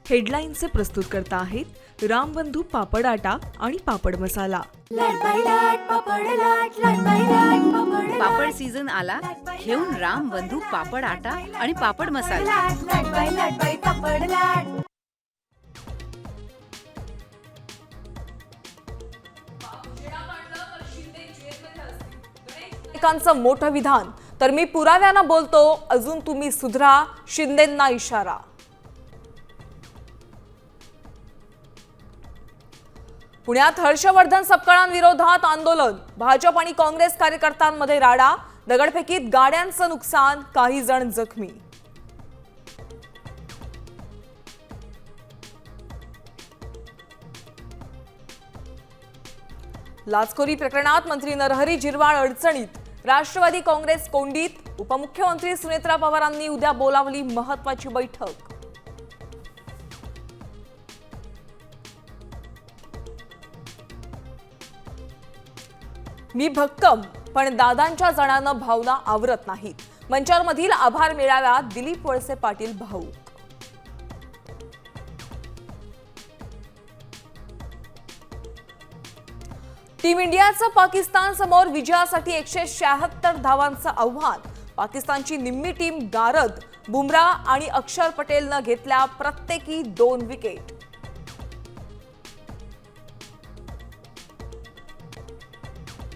हेडलाईनचे प्रस्तुत करता आहेत रामबंधू पापड आटा आणि पापड मसाला। पापड सीझन आला, घेऊन रामबंधू पापड आटा आणि पापड मसाला। एकांचं मोठं विधान, तर मी पुराव्यानं बोलतो, अजून तुम्ही सुधरा, शिंदेंना इशारा। पुण्यात हर्षवर्धन सपकाळांविरोधात आंदोलन, भाजप आणि काँग्रेस कार्यकर्त्यांमध्ये राडा, दगडफेकीत गाड्यांचं नुकसान, काही जण जखमी। लाचखोरी प्रकरणात मंत्री नरहरी झिरवाळ अडचणीत, राष्ट्रवादी काँग्रेस कोंडीत, उपमुख्यमंत्री सुनेत्रा पवारांनी उद्या बोलावली महत्त्वाची बैठक। मी भक्कम, पण दादांच्या जणांना भावना आवरत नाहीत, मंचांमधील आभार मेळाव्यात दिलीप वळसे पाटील भाऊक। टीम इंडियाचं पाकिस्तान समोर विजयासाठी 176 धावांचं आव्हान, पाकिस्तानची निम्मी टीम गारद, बुमराह आणि अक्षर पटेलनं घेतल्या प्रत्येकी 2 विकेट।